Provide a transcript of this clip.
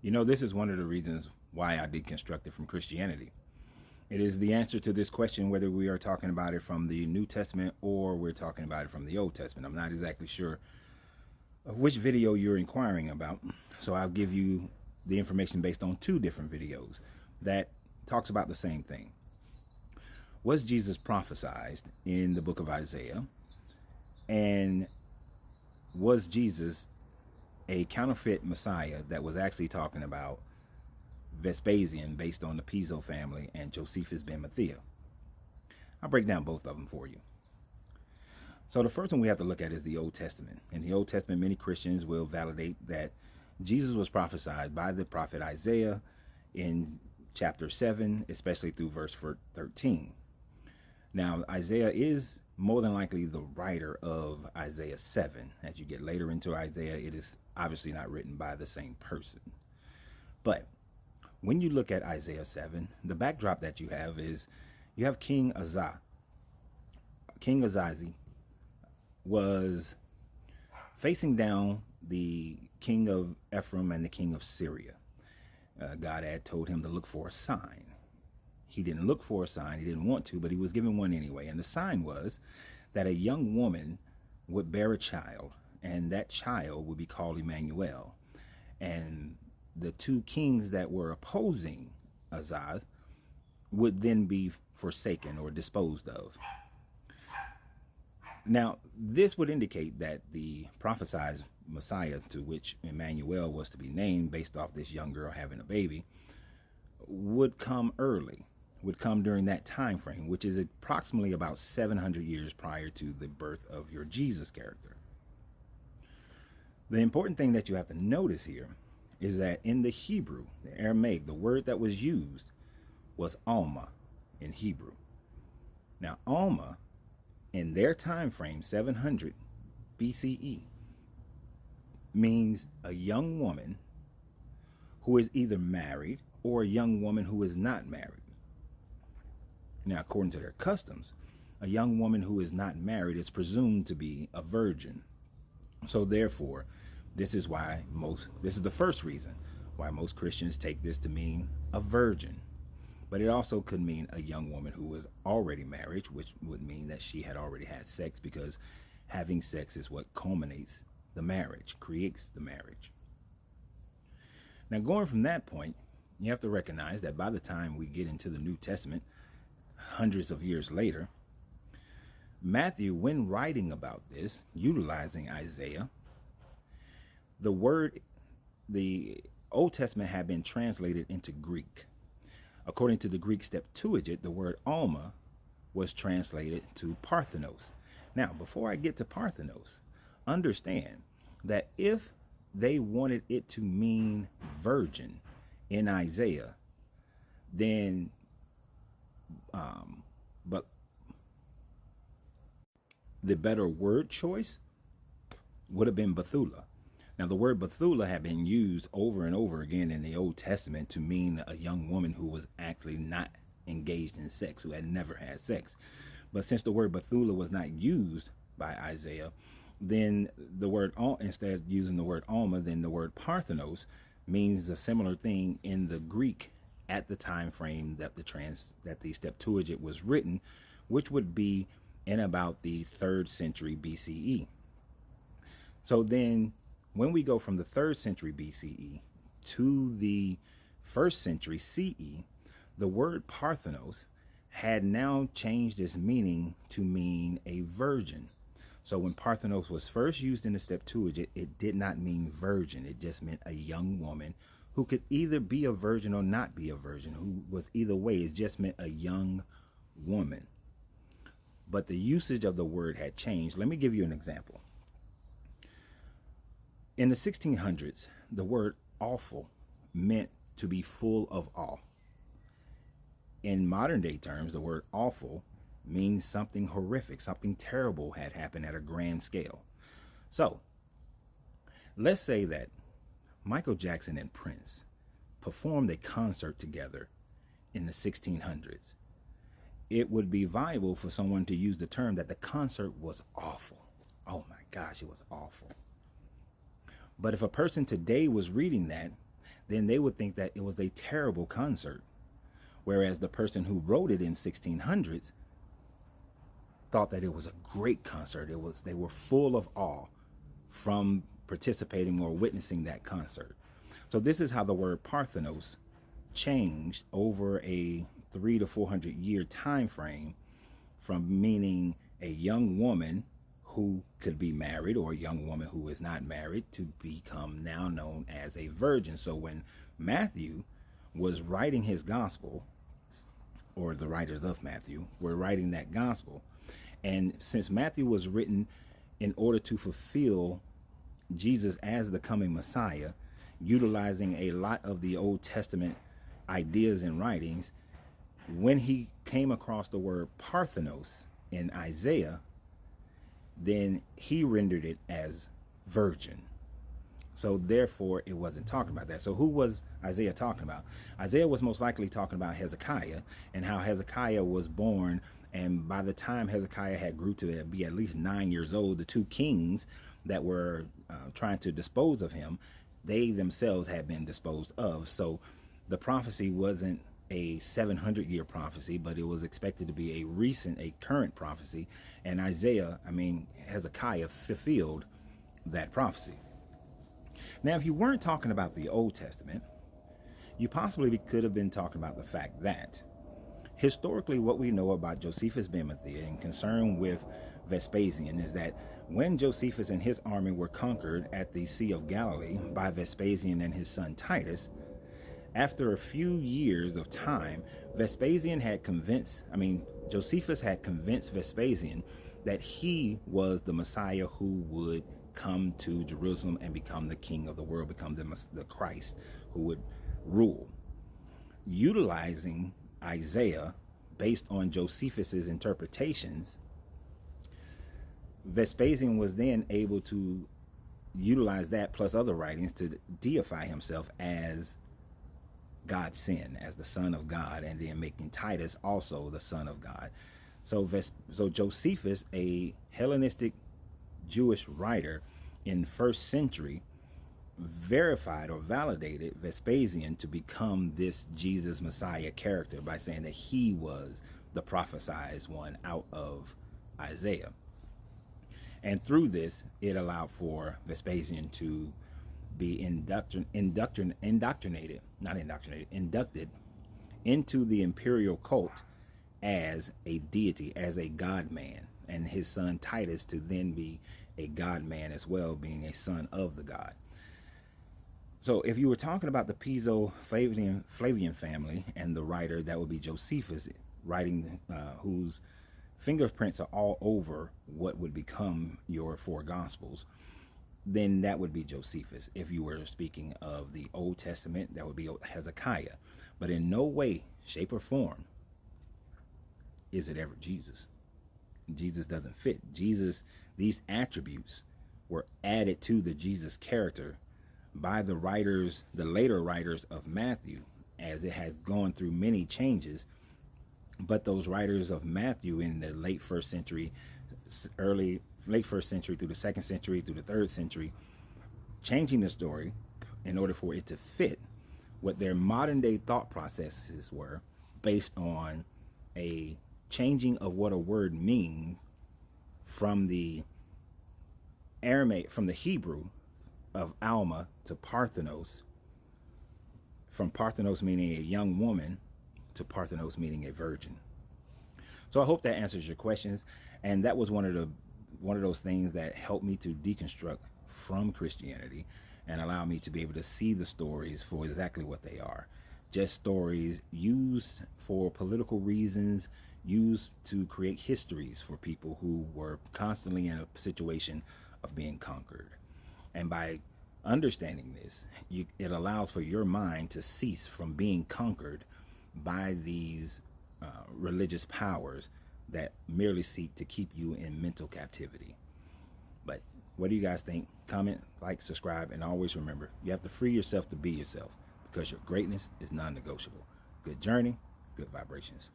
You know, this is one of the reasons why I deconstructed from Christianity. It is the answer to this question whether we are talking about it from the New Testament or we're talking about it from the Old Testament. I'm not exactly sure of which video you're inquiring about, so I'll give you the information based on two different videos that talks about the same thing. Was Jesus prophesied in the book of Isaiah? And was Jesus a counterfeit Messiah that was actually talking about Vespasian based on the Piso family and Josephus ben Matthias? I'll break down both of them for you. So the first one we have to look at is the Old Testament. In the Old Testament, many Christians will validate that Jesus was prophesied by the prophet Isaiah in chapter 7, especially through verse 13. Now, Isaiah is more than likely the writer of Isaiah 7. As you get later into Isaiah, it is obviously not written by the same person. But when you look at Isaiah 7, the backdrop that you have is you have King Uzziah. King Uzziah was facing down the king of Ephraim and the king of Syria. God had told him to look for a sign. He didn't look for a sign. He didn't want to, but he was given one anyway. And the sign was that a young woman would bear a child, and that child would be called Emmanuel. And the two kings that were opposing Uzziah would then be forsaken or disposed of. Now, this would indicate that the prophesied Messiah, to which Emmanuel was to be named based off this young girl having a baby, would come early, would come during that time frame, which is approximately about 700 years prior to the birth of your Jesus character. The important thing that you have to notice here is that in the Hebrew, the Aramaic, the word that was used was Alma in Hebrew. Now, Alma, in their time frame, 700 BCE, means a young woman who is either married or a young woman who is not married. Now, according to their customs, a young woman who is not married is presumed to be a virgin. So therefore, this is the first reason why most Christians take this to mean a virgin. But it also could mean a young woman who was already married, which would mean that she had already had sex, because having sex is what culminates the marriage, creates the marriage. Now, going from that point, you have to recognize that by the time we get into the New Testament, hundreds of years later, Matthew, when writing about this, utilizing Isaiah, the Old Testament had been translated into Greek. According to the Greek Septuagint, the word Alma was translated to Parthenos. Now, before I get to Parthenos, understand that if they wanted it to mean virgin in Isaiah, then but the better word choice would have been Bethula. Now, the word Bethula had been used over and over again in the Old Testament to mean a young woman who was actually not engaged in sex, who had never had sex. But since the word Bethula was not used by Isaiah, then the word, instead of using the word Alma, then the word Parthenos means a similar thing in the Greek at the time frame that the Septuagint was written, which would be in about the 3rd century BCE. So then, when we go from the 3rd century BCE to the 1st century CE, the word Parthenos had now changed its meaning to mean a virgin. So when Parthenos was first used in the Septuagint, it did not mean virgin. It just meant a young woman who could either be a virgin or not be a virgin, who was either way. It just meant a young woman. But the usage of the word had changed. Let me give you an example. In the 1600s, the word awful meant to be full of awe. In modern day terms, the word awful means something horrific, something terrible had happened at a grand scale. So, let's say that Michael Jackson and Prince performed a concert together in the 1600s. It would be viable for someone to use the term that the concert was awful. Oh my gosh, it was awful. But if a person today was reading that, then they would think that it was a terrible concert. Whereas the person who wrote it in 1600s thought that it was a great concert. They were full of awe from participating or witnessing that concert. So this is how the word Parthenos changed over a 300 to 400 year time frame, from meaning a young woman who could be married or a young woman who is not married to become now known as a virgin. So when Matthew was writing his gospel, or the writers of Matthew were writing that gospel, and since Matthew was written in order to fulfill Jesus as the coming Messiah, utilizing a lot of the Old Testament ideas and writings, when he came across the word Parthenos in Isaiah, then he rendered it as virgin. So therefore, it wasn't talking about that. So who was Isaiah talking about? Isaiah was most likely talking about Hezekiah, and how Hezekiah was born. And by the time Hezekiah had grew to be at least 9 years old, the two kings that were trying to dispose of him, they themselves had been disposed of. So the prophecy wasn't a 700-year prophecy, but it was expected to be a current prophecy. And Hezekiah fulfilled that prophecy. Now, if you weren't talking about the Old Testament, you possibly could have been talking about the fact that historically what we know about Josephus ben Mathias in concern with Vespasian is that when Josephus and his army were conquered at the Sea of Galilee by Vespasian and his son Titus, after a few years of time, Josephus had convinced Vespasian that he was the Messiah who would come to Jerusalem and become the king of the world, become the Christ who would rule. Utilizing Isaiah based on Josephus's interpretations, Vespasian was then able to utilize that plus other writings to deify himself as God's son, as the Son of God, and then making Titus also the Son of God. So Josephus, a Hellenistic Jewish writer in first century, verified or validated Vespasian to become this Jesus Messiah character by saying that he was the prophesied one out of Isaiah. And through this, it allowed for Vespasian to be inducted into the imperial cult as a deity, as a God man, and his son Titus to then be a God man as well, being a son of the God. So if you were talking about the Piso-Flavian family and the writer, that would be Josephus, writing whose fingerprints are all over what would become your four Gospels, then that would be Josephus. If you were speaking of the Old Testament, that would be Hezekiah. But in no way, shape, or form is it ever Jesus. Jesus doesn't fit. Jesus, these attributes were added to the Jesus character by the writers, the later writers of Matthew, as it has gone through many changes. But those writers of Matthew in the late first century through the second century, through the third century, changing the story in order for it to fit what their modern day thought processes were, based on a changing of what a word means from the Aramaic, from the Hebrew of Alma to Parthenos, from Parthenos meaning a young woman to Parthenos meaning a virgin. So I hope that answers your questions. And that was one of those things that helped me to deconstruct from Christianity and allow me to be able to see the stories for exactly what they are. Just stories used for political reasons, used to create histories for people who were constantly in a situation of being conquered. And by understanding this, it allows for your mind to cease from being conquered by these religious powers that merely seek to keep you in mental captivity. But what do you guys think? Comment, like, subscribe, and always remember, you have to free yourself to be yourself, because your greatness is non-negotiable. Good journey, good vibrations.